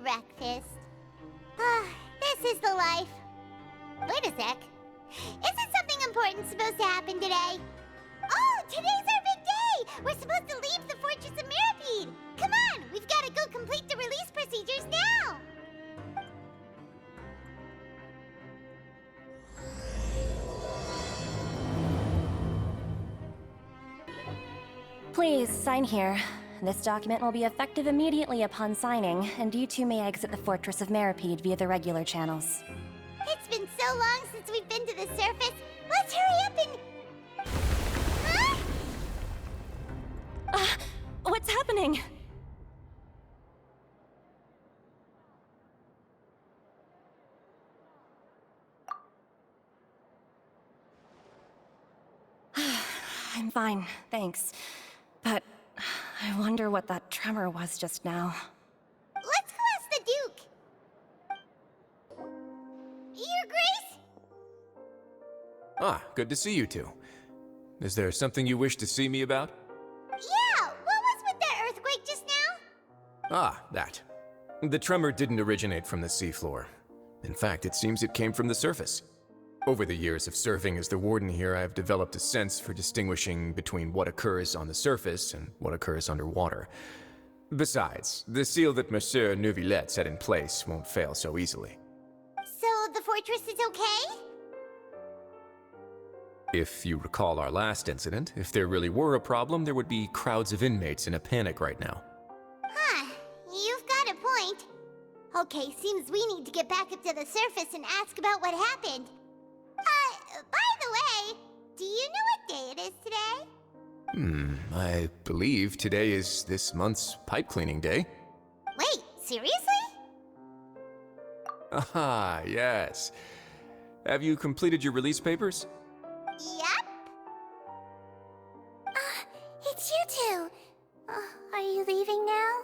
breakfast. This is the life. Wait a sec. Isn't something important supposed to happen today? Oh, today's our big day! We're supposed to leave the Fortress of Mirapede! Come on, we've got to go complete the release procedures now! Please, sign here. This document will be effective immediately upon signing, and you two may exit the Fortress of Mirapede via the regular channels. It's been so long since we've been to the surface. Let's hurry up and... Huh? What's happening? I'm fine, thanks. But I wonder what that tremor was just now. Let's go ask the Duke. Your Grace? Ah, good to see you two. Is there something you wish to see me about? Yeah, what was with that earthquake just now? Ah, that. The tremor didn't originate from the seafloor. In fact, it seems it came from the surface. Over the years of serving as the warden here, I have developed a sense for distinguishing between what occurs on the surface and what occurs underwater. Besides, the seal that Monsieur Neuvillette set in place won't fail so easily. So the fortress is okay? If you recall our last incident, if there really were a problem, there would be crowds of inmates in a panic right now. Huh, you've got a point. Okay, seems we need to get back up to the surface and ask about what happened. By the way, do you know what day it is today? I believe today is this month's pipe cleaning day. Wait, seriously? Aha, yes. Have you completed your release papers? Yep. It's you two. Are you leaving now?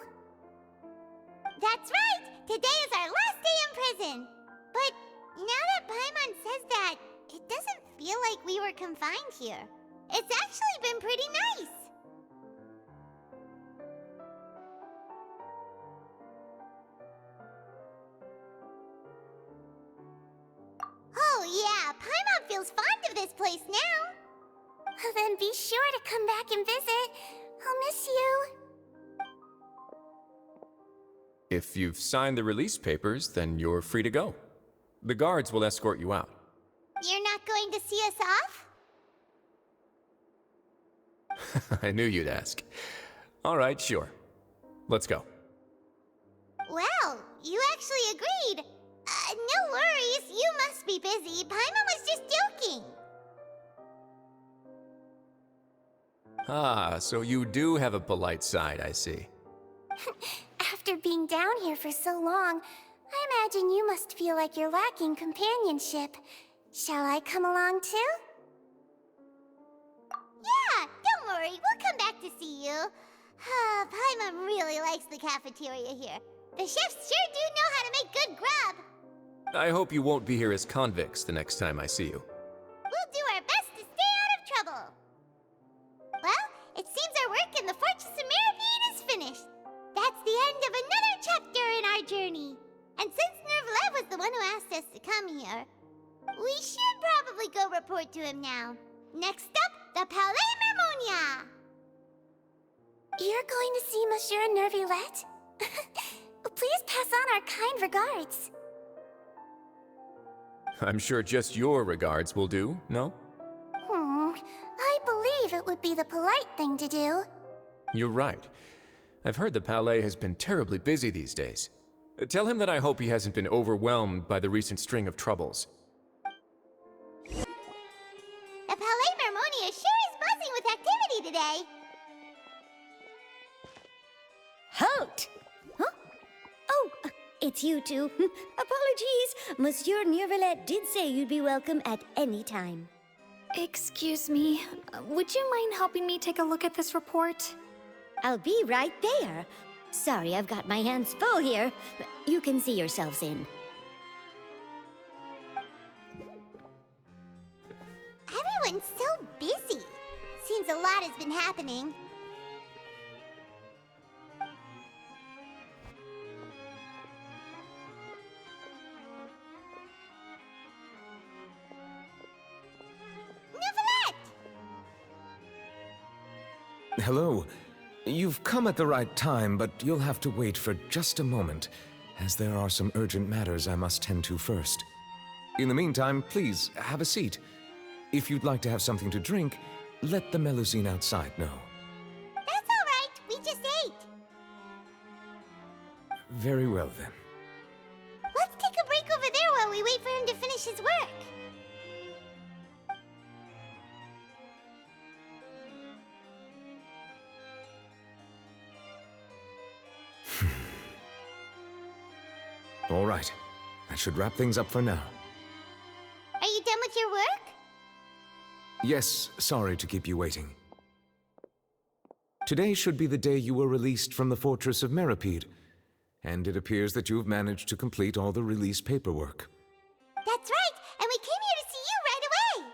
That's right! Today is our last day in prison! But now that Paimon says that, it doesn't feel like we were confined here. It's actually been pretty nice! Oh yeah, Paimon feels fond of this place now! Then be sure to come back and visit. I'll miss you. If you've signed the release papers, then you're free to go. The guards will escort you out. You're not going to see us off? I knew you'd ask. All right, sure. Let's go. Well, you actually agreed. No worries, you must be busy. Paimon was just joking. Ah, so you do have a polite side, I see. After being down here for so long, I imagine you must feel like you're lacking companionship. Shall I come along too? Yeah, don't worry, we'll come back to see you. Paimon really likes the cafeteria here. The chefs sure do know how to make good grub. I hope you won't be here as convicts the next time I see you. We'll do our best to stay out of trouble. Well, it seems our work in the Fortress of Mirapede is finished. That's the end of another chapter in our journey. And since Neuvillette was the one who asked us to come here, we should probably go report to him now. Next up, the Palais Mermonia! You're going to see Monsieur Neuvillette? Please pass on our kind regards. I'm sure just your regards will do, no? I believe it would be the polite thing to do. You're right. I've heard the Palais has been terribly busy these days. Tell him that I hope he hasn't been overwhelmed by the recent string of troubles. The Palais Mermonia sure is buzzing with activity today. Halt! Huh? Oh, it's you two. Apologies. Monsieur Neuvillette did say you'd be welcome at any time. Excuse me, would you mind helping me take a look at this report? I'll be right there. Sorry, I've got my hands full here. You can see yourselves in. Everyone's so busy. Seems a lot has been happening. Hello. You've come at the right time, but you'll have to wait for just a moment, as there are some urgent matters I must tend to first. In the meantime, please, have a seat. If you'd like to have something to drink, let the Melusine outside know. That's all right. We just ate. Very well, then. Let's take a break over there while we wait for him to finish his work. All right. That should wrap things up for now. Are you done with your work? Yes, sorry to keep you waiting. Today should be the day you were released from the Fortress of Meripede, and it appears that you have managed to complete all the release paperwork. That's right, and we came here to see you right away.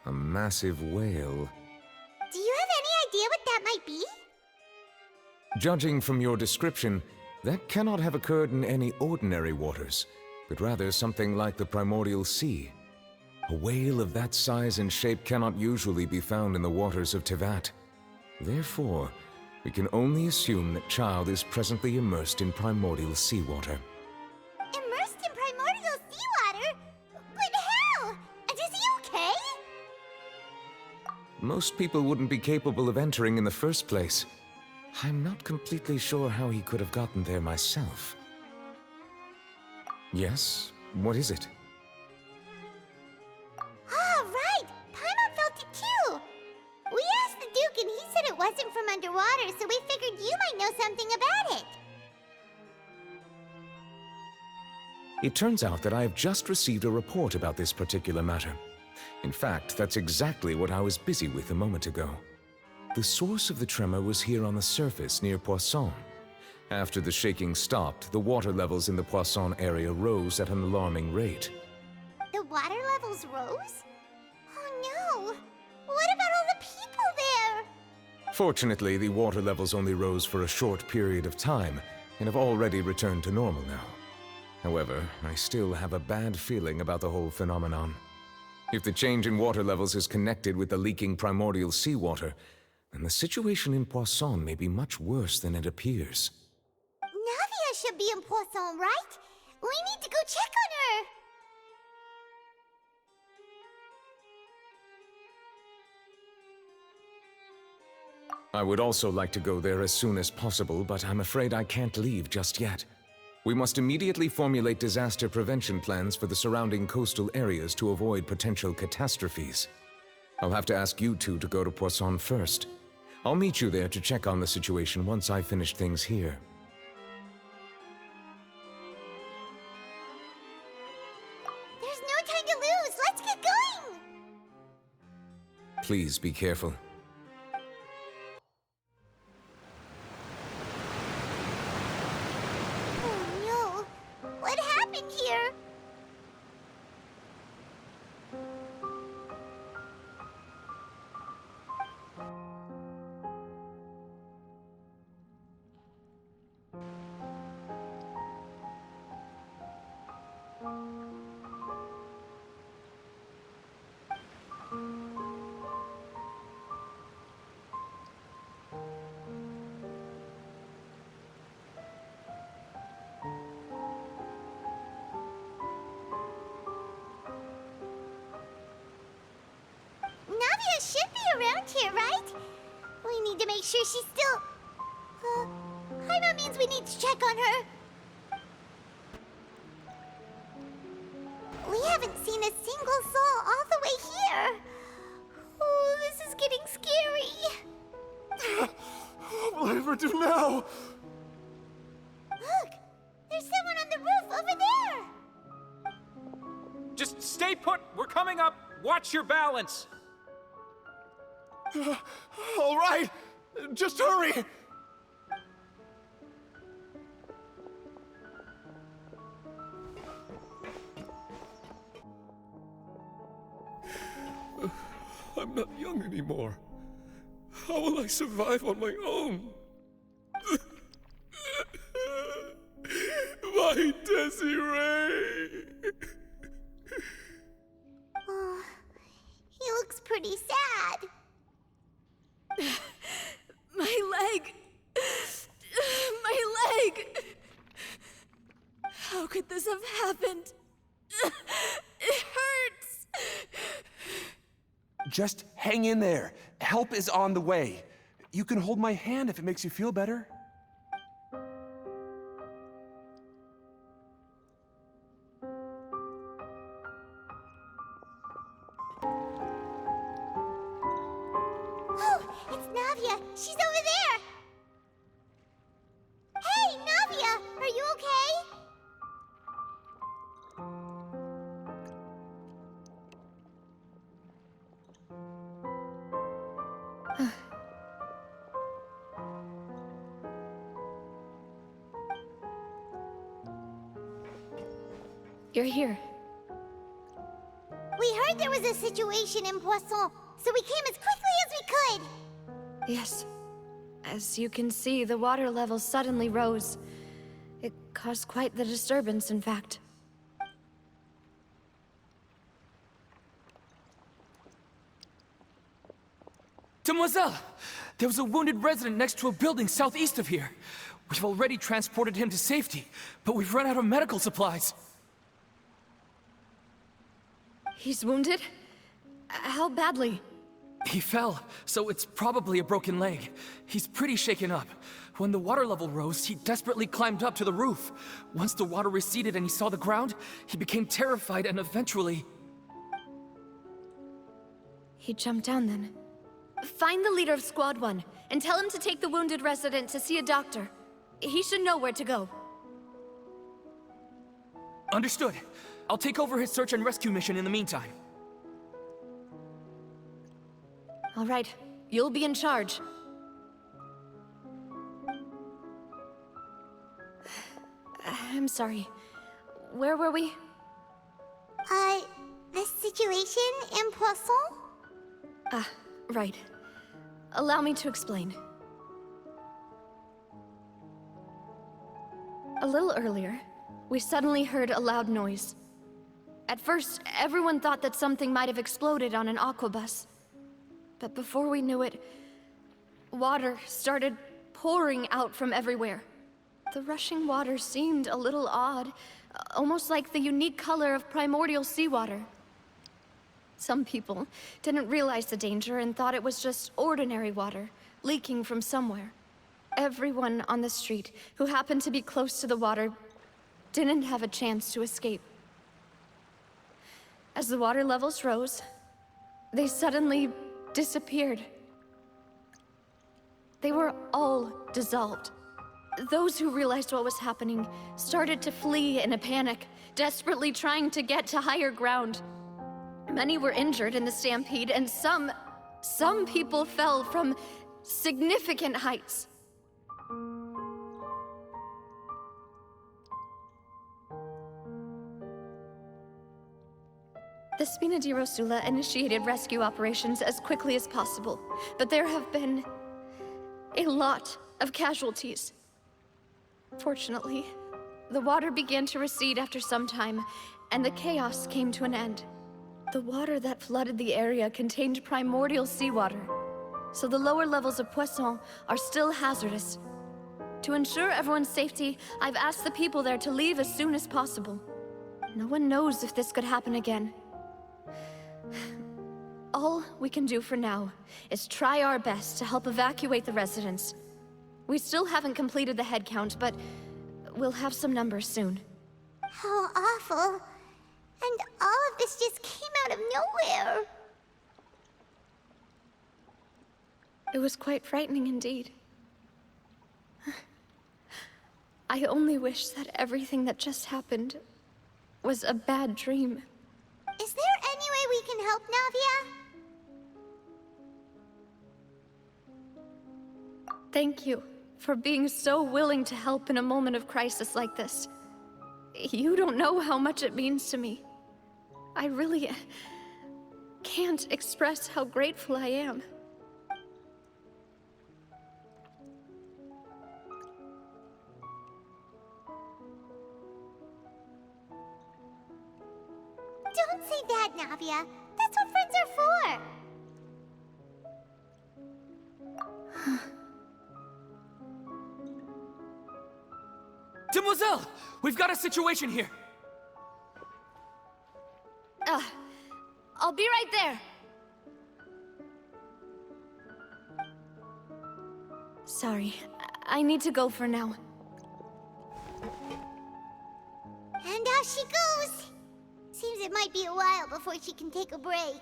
A massive whale. Do you have any idea what that might be? Judging from your description, that cannot have occurred in any ordinary waters, but rather something like the primordial sea. A whale of that size and shape cannot usually be found in the waters of Tevat. Therefore, we can only assume that Child is presently immersed in primordial seawater. Immersed in primordial seawater? But how? And is he okay? Most people wouldn't be capable of entering in the first place. I'm not completely sure how he could have gotten there myself. Yes, what is it? Oh, right! Paimon felt it too! We asked the Duke and he said it wasn't from underwater, so we figured you might know something about it. It turns out that I have just received a report about this particular matter. In fact, that's exactly what I was busy with a moment ago. The source of the tremor was here on the surface near Poisson. After the shaking stopped, the water levels in the Poisson area rose at an alarming rate. The water levels rose? Oh no! What about all the people there? Fortunately, the water levels only rose for a short period of time and have already returned to normal now. However, I still have a bad feeling about the whole phenomenon. If the change in water levels is connected with the leaking primordial seawater, then the situation in Poisson may be much worse than it appears. Navia should be in Poisson, right? We need to go check on her! I would also like to go there as soon as possible, but I'm afraid I can't leave just yet. We must immediately formulate disaster prevention plans for the surrounding coastal areas to avoid potential catastrophes. I'll have to ask you two to go to Poisson first. I'll meet you there to check on the situation once I finish things here. There's no time to lose! Let's get going! Please be careful. Oh no! What happened here? Navia should be around here, right? We need to make sure she's still... Paimon means we need to check on her. We haven't seen a single soul all the way here. Oh, this is getting scary. What will I ever do now? Look, there's someone on the roof over there. Just stay put. We're coming up. Watch your balance. All right, just hurry. I'm not young anymore. How will I survive on my own? My Desiree! How could this have happened? It hurts! Just hang in there. Help is on the way. You can hold my hand if it makes you feel better. Oh, it's Navia. She's over there. Hey, Navia, are you okay? You're here. We heard there was a situation in Poisson, so we came as quickly as we could. Yes. As you can see, the water level suddenly rose. It caused quite the disturbance, in fact. Demoiselle! There was a wounded resident next to a building southeast of here. We've already transported him to safety, but we've run out of medical supplies. He's wounded? How badly? He fell, so it's probably a broken leg. He's pretty shaken up. When the water level rose, he desperately climbed up to the roof. Once the water receded and he saw the ground, he became terrified and eventually... He jumped down then. Find the leader of Squad 1, and tell him to take the wounded resident to see a doctor. He should know where to go. Understood. I'll take over his search and rescue mission in the meantime. All right, you'll be in charge. I'm sorry. Where were we? The situation in Poisson? Ah, right. Allow me to explain. A little earlier, we suddenly heard a loud noise. At first, everyone thought that something might have exploded on an aquabus. But before we knew it, water started pouring out from everywhere. The rushing water seemed a little odd, almost like the unique color of primordial seawater. Some people didn't realize the danger and thought it was just ordinary water, leaking from somewhere. Everyone on the street who happened to be close to the water didn't have a chance to escape. As the water levels rose, they suddenly disappeared. They were all dissolved. Those who realized what was happening started to flee in a panic, desperately trying to get to higher ground. Many were injured in the stampede, and some people fell from significant heights. The Spina di Rosula initiated rescue operations as quickly as possible, but there have been a lot of casualties. Fortunately, the water began to recede after some time, and the chaos came to an end. The water that flooded the area contained primordial seawater, so the lower levels of Poisson are still hazardous. To ensure everyone's safety, I've asked the people there to leave as soon as possible. No one knows if this could happen again. All we can do for now is try our best to help evacuate the residents. We still haven't completed the head count, but we'll have some numbers soon. How awful. And all of this just came out of nowhere. It was quite frightening indeed. I only wish that everything that just happened was a bad dream. Is there any way we can help, Navia? Thank you for being so willing to help in a moment of crisis like this. You don't know how much it means to me. I really can't express how grateful I am. Don't say that, Navia. That's what friends are for. Demoiselle! We've got a situation here! I'll be right there. Sorry, I need to go for now. And off she goes. Seems it might be a while before she can take a break.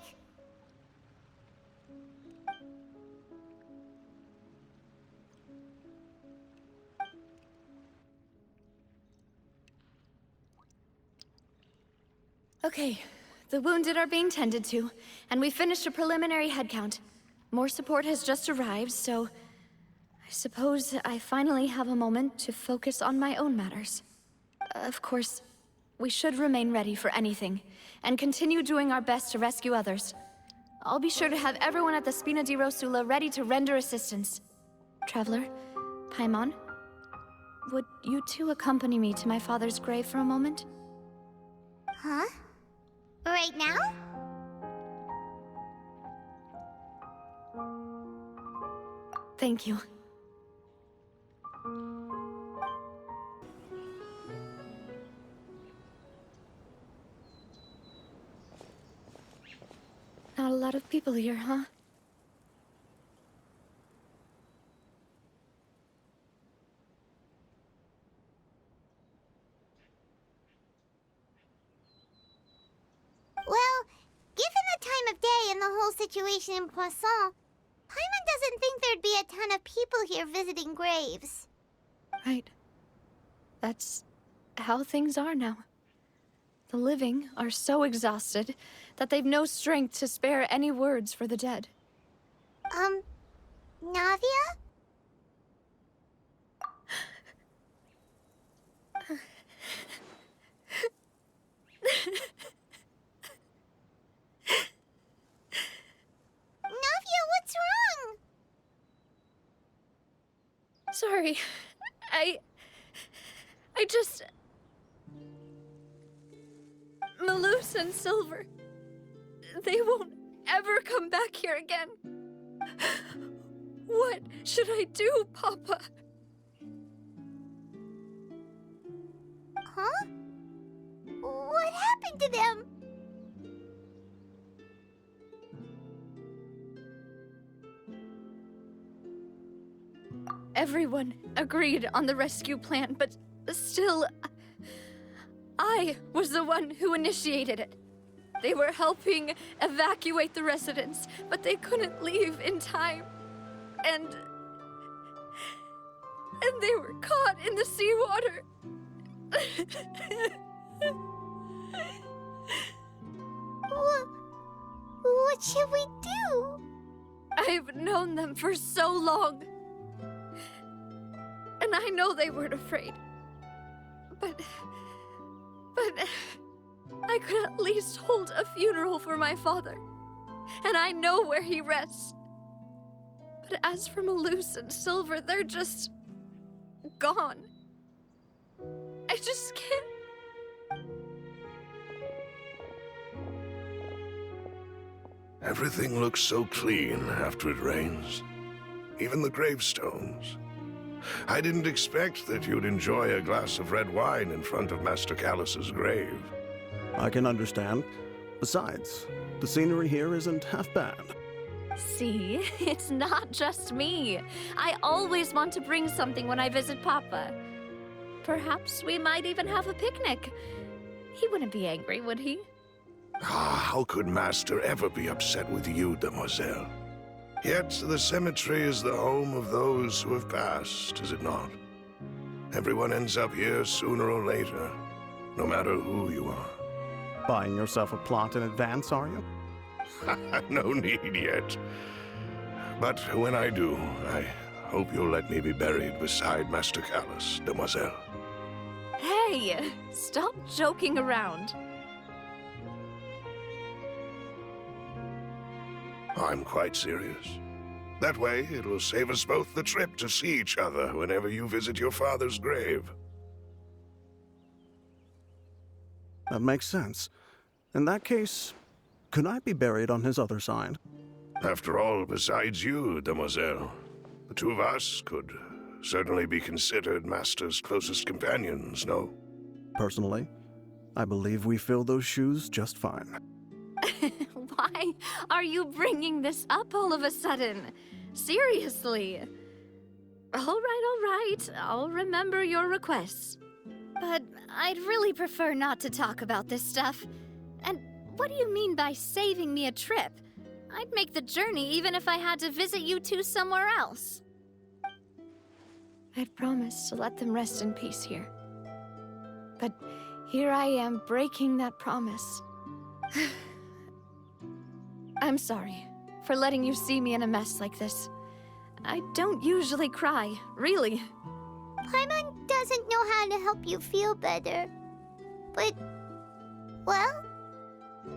Okay, the wounded are being tended to, and we finished a preliminary head count. More support has just arrived, so I suppose I finally have a moment to focus on my own matters. Of course, we should remain ready for anything, and continue doing our best to rescue others. I'll be sure to have everyone at the Spina di Rosula ready to render assistance. Traveler, Paimon, would you two accompany me to my father's grave for a moment? Huh? Right now? Thank you. Not a lot of people here, huh? Well, given the time of day and the whole situation in Poisson, Paimon doesn't think there'd be a ton of people here visiting graves. Right. That's how things are now. The living are so exhausted that they've no strength to spare any words for the dead. Navia? Navia, what's wrong? Sorry. I just... Malus and Silver... They won't ever come back here again. What should I do, Papa? Huh? What happened to them? Everyone agreed on the rescue plan, but still... I was the one who initiated it. They were helping evacuate the residents, but they couldn't leave in time. And they were caught in the seawater. What should we do? I've known them for so long. And I know they weren't afraid. But I could at least hold a funeral for my father. And I know where he rests. But as for Malus and Silver, they're just... gone. I just can't... Everything looks so clean after it rains. Even the gravestones. I didn't expect that you'd enjoy a glass of red wine in front of Master Callus's grave. I can understand. Besides, the scenery here isn't half bad. See, it's not just me. I always want to bring something when I visit Papa. Perhaps we might even have a picnic. He wouldn't be angry, would he? How could Master ever be upset with you, Demoiselle? Yet the cemetery is the home of those who have passed, is it not? Everyone ends up here sooner or later, no matter who you are. Buying yourself a plot in advance, are you? No need yet. But when I do, I hope you'll let me be buried beside Master Callus, Demoiselle. Hey, stop joking around. I'm quite serious. That way, it'll save us both the trip to see each other whenever you visit your father's grave. That makes sense. In that case, could I be buried on his other side? After all, besides you, Demoiselle, the two of us could certainly be considered Master's closest companions, no? Personally, I believe we fill those shoes just fine. Why are you bringing this up all of a sudden? Seriously. All right. I'll remember your requests. But I'd really prefer not to talk about this stuff. And what do you mean by saving me a trip? I'd make the journey even if I had to visit you two somewhere else. I'd promised to let them rest in peace here. But here I am breaking that promise. I'm sorry for letting you see me in a mess like this. I don't usually cry, really. Paimon doesn't know how to help you feel better. But, well,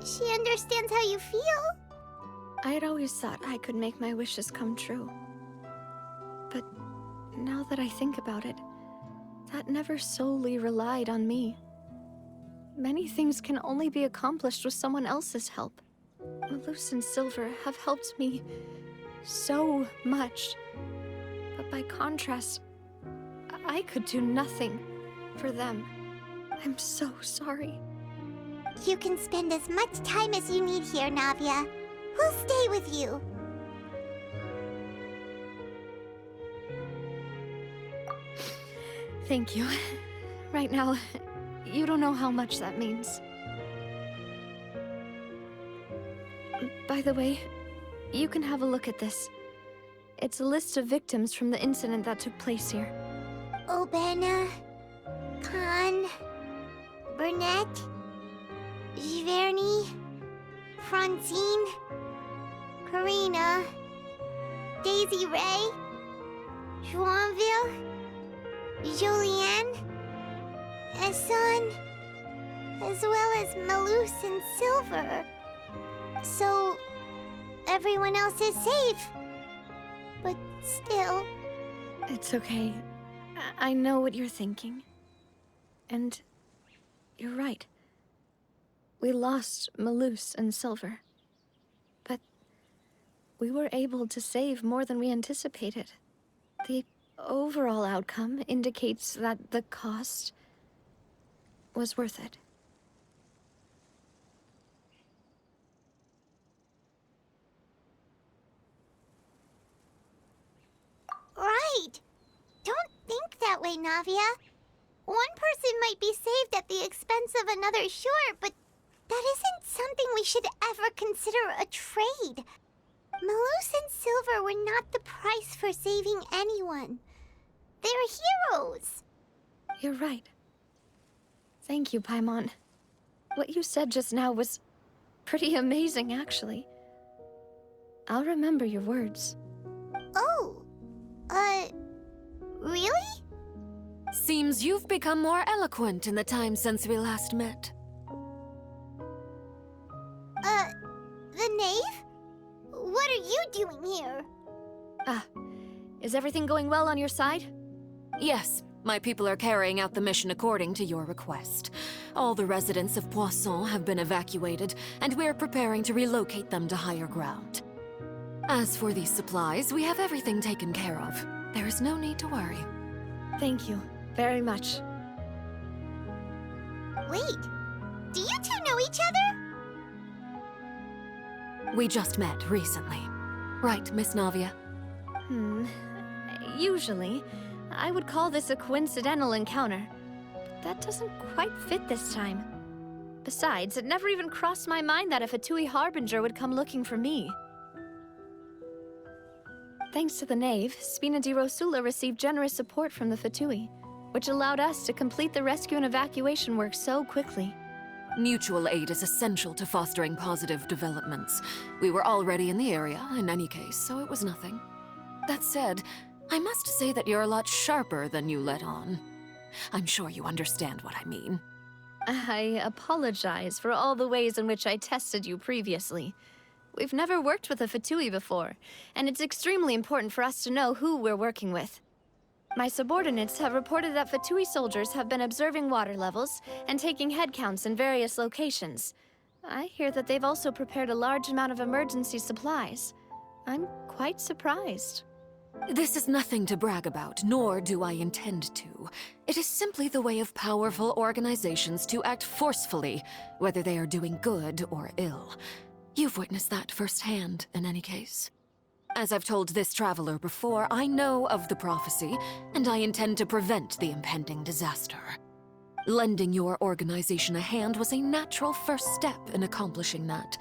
she understands how you feel. I had always thought I could make my wishes come true. But now that I think about it, that never solely relied on me. Many things can only be accomplished with someone else's help. Malus and Silver have helped me so much. But by contrast, I could do nothing for them. I'm so sorry. You can spend as much time as you need here, Navia. We'll stay with you. Thank you. Right now, you don't know how much that means. By the way, you can have a look at this. It's a list of victims from the incident that took place here. Obena, Khan, Burnett, Giverny, Francine, Karina, Daisy Ray, Joinville, Julianne, Esson, as well as Malus and Silver. So, everyone else is safe. But still... It's okay. I know what you're thinking. And you're right. We lost Malus and Silver. But we were able to save more than we anticipated. The overall outcome indicates that the cost was worth it. Right! Don't think that way, Navia. One person might be saved at the expense of another, sure, but that isn't something we should ever consider a trade. Malus and Silver were not the price for saving anyone. They're heroes. You're right. Thank you, Paimon. What you said just now was pretty amazing, actually. I'll remember your words. Oh, really? Seems you've become more eloquent in the time since we last met. The knave? What are you doing here? Is everything going well on your side? Yes, my people are carrying out the mission according to your request. All the residents of Poisson have been evacuated, and we're preparing to relocate them to higher ground. As for these supplies, we have everything taken care of. There is no need to worry. Thank you very much. Wait, do you two know each other? We just met recently. Right, Miss Navia? Usually, I would call this a coincidental encounter. But that doesn't quite fit this time. Besides, it never even crossed my mind that a Fatui Harbinger would come looking for me. Thanks to the Knave, Spina di Rosula received generous support from the Fatui, which allowed us to complete the rescue and evacuation work so quickly. Mutual aid is essential to fostering positive developments. We were already in the area, in any case, so it was nothing. That said, I must say that you're a lot sharper than you let on. I'm sure you understand what I mean. I apologize for all the ways in which I tested you previously. We've never worked with a Fatui before, and it's extremely important for us to know who we're working with. My subordinates have reported that Fatui soldiers have been observing water levels and taking head counts in various locations. I hear that they've also prepared a large amount of emergency supplies. I'm quite surprised. This is nothing to brag about, nor do I intend to. It is simply the way of powerful organizations to act forcefully, whether they are doing good or ill. You've witnessed that firsthand, in any case. As I've told this traveler before, I know of the prophecy, and I intend to prevent the impending disaster. Lending your organization a hand was a natural first step in accomplishing that.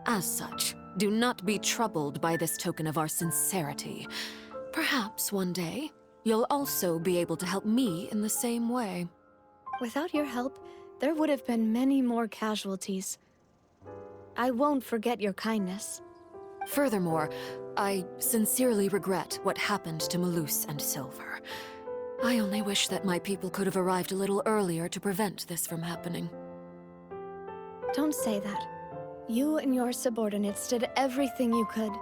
As such, do not be troubled by this token of our sincerity. Perhaps one day, you'll also be able to help me in the same way. Without your help, there would have been many more casualties. I won't forget your kindness. Furthermore, I sincerely regret what happened to Malus and Silver. I only wish that my people could have arrived a little earlier to prevent this from happening. Don't say that. You and your subordinates did everything you could.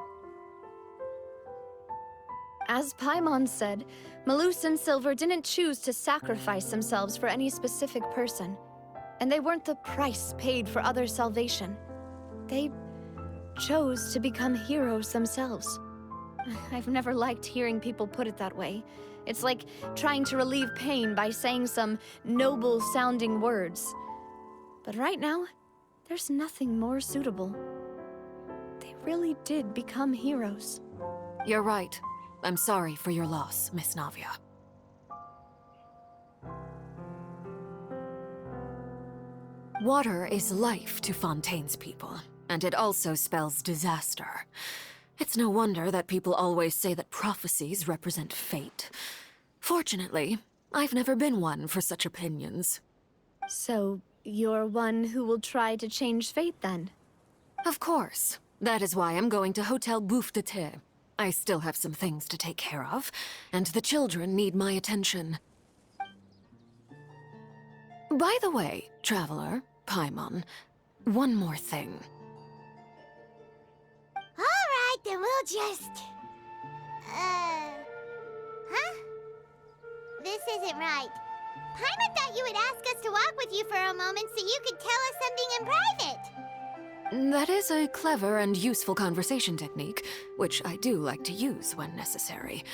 As Paimon said, Malus and Silver didn't choose to sacrifice themselves for any specific person. And they weren't the price paid for other salvation. They chose to become heroes themselves. I've never liked hearing people put it that way. It's like trying to relieve pain by saying some noble-sounding words. But right now, there's nothing more suitable. They really did become heroes. You're right. I'm sorry for your loss, Miss Navia. Water is life to Fontaine's people, and it also spells disaster. It's no wonder that people always say that prophecies represent fate. Fortunately, I've never been one for such opinions. So, you're one who will try to change fate, then? Of course. That is why I'm going to Hotel Bouffe de Thé. I still have some things to take care of, and the children need my attention. By the way, Traveler, Paimon, one more thing. Alright, then we'll just... Huh? This isn't right. Paimon thought you would ask us to walk with you for a moment so you could tell us something in private. That is a clever and useful conversation technique, which I do like to use when necessary.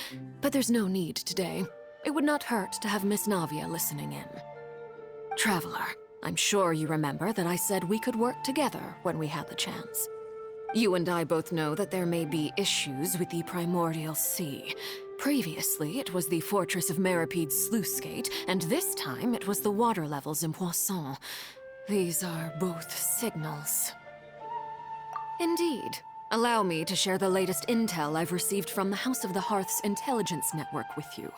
But there's no need today. It would not hurt to have Miss Navia listening in. Traveler, I'm sure you remember that I said we could work together when we had the chance. You and I both know that there may be issues with the Primordial Sea. Previously, it was the Fortress of Meripede's sluice gate, and this time it was the water levels in Poisson. These are both signals. Indeed. Allow me to share the latest intel I've received from the House of the Hearth's intelligence network with you.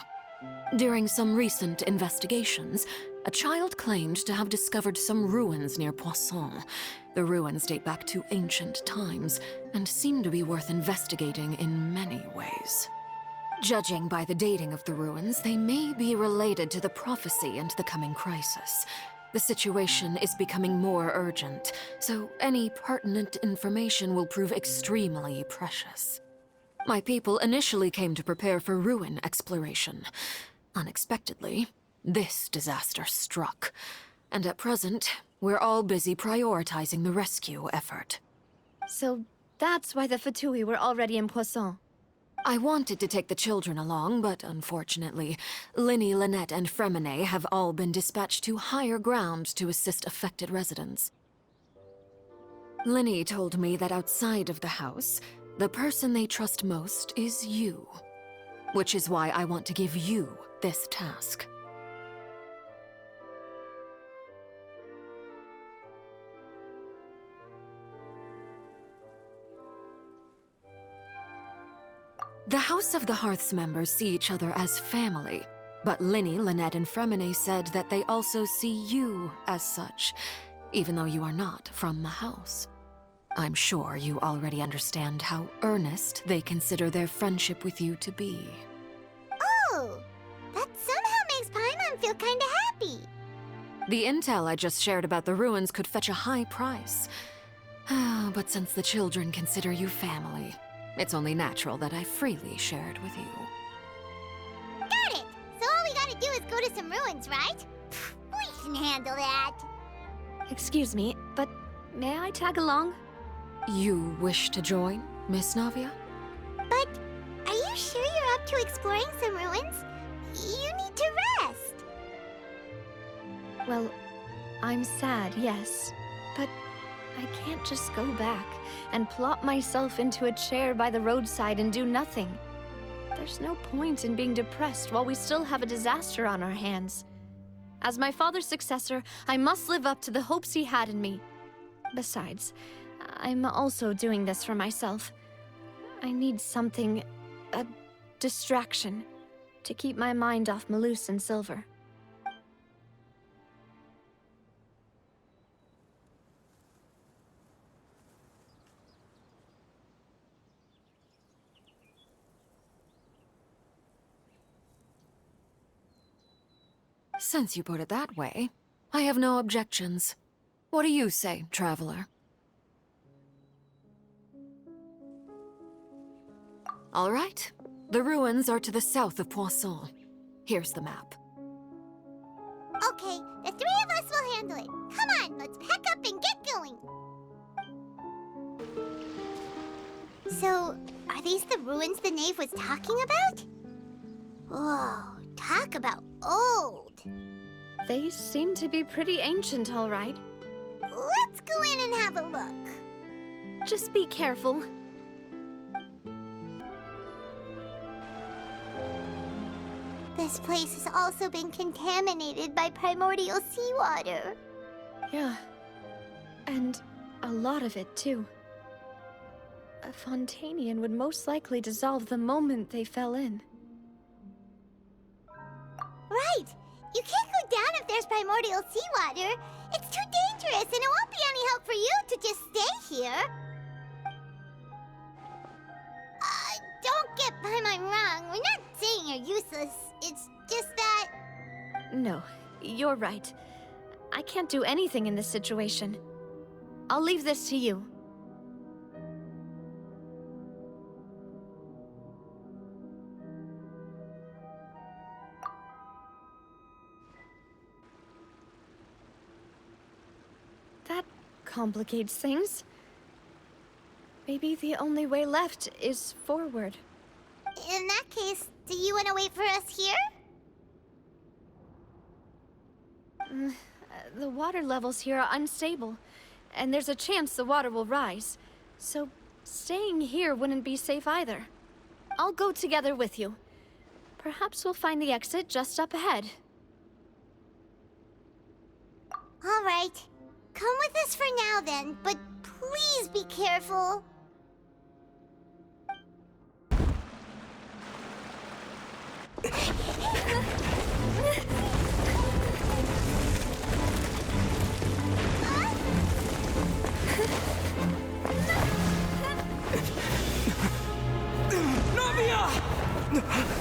During some recent investigations, a child claimed to have discovered some ruins near Poisson. The ruins date back to ancient times, and seem to be worth investigating in many ways. Judging by the dating of the ruins, they may be related to the prophecy and the coming crisis. The situation is becoming more urgent, so any pertinent information will prove extremely precious. My people initially came to prepare for ruin exploration. Unexpectedly, this disaster struck, and at present, we're all busy prioritizing the rescue effort. So that's why the Fatui were already in Poisson. I wanted to take the children along, but unfortunately, Linny, Lynette, and Fremine have all been dispatched to higher ground to assist affected residents. Linny told me that outside of the house, the person they trust most is you. Which is why I want to give you this task. The House of the Hearth's members see each other as family, but Linny, Lynette, and Fremine said that they also see you as such, even though you are not from the house. I'm sure you already understand how earnest they consider their friendship with you to be. Oh, that somehow makes Paimon feel kinda happy. The intel I just shared about the ruins could fetch a high price. But since the children consider you family, it's only natural that I freely shared with you. Got it! So all we gotta do is go to some ruins, right? We can handle that. Excuse me, but may I tag along? You wish to join, Miss Navia? But are you sure you're up to exploring some ruins, you need to rest. Well, I'm sad, yes. But I can't just go back and plop myself into a chair by the roadside and do nothing. There's no point in being depressed while we still have a disaster on our hands. As my father's successor, I must live up to the hopes he had in me. Besides, I'm also doing this for myself. I need something, a distraction, to keep my mind off Malus and Silver. Since you put it that way, I have no objections. What do you say, traveler? All right. The ruins are to the south of Poisson. Here's the map. Okay, the three of us will handle it. Come on, let's pack up and get going. So, are these the ruins the knave was talking about? Whoa, talk about old. They seem to be pretty ancient, all right. Let's go in and have a look. Just be careful. This place has also been contaminated by primordial seawater. Yeah. And a lot of it, too. A Fontainian would most likely dissolve the moment they fell in. Right! You can't go down if there's primordial seawater. It's too dangerous, and it won't be any help for you to just stay here. Don't get Paimon wrong. We're not saying you're useless. It's just that... No, you're right. I can't do anything in this situation. I'll leave this to you. That complicates things. Maybe the only way left is forward. In that case, do you want to wait for us here? The water levels here are unstable, and there's a chance the water will rise. So staying here wouldn't be safe either. I'll go together with you. Perhaps we'll find the exit just up ahead. All right. Come with us for now then, but please be careful. Novia!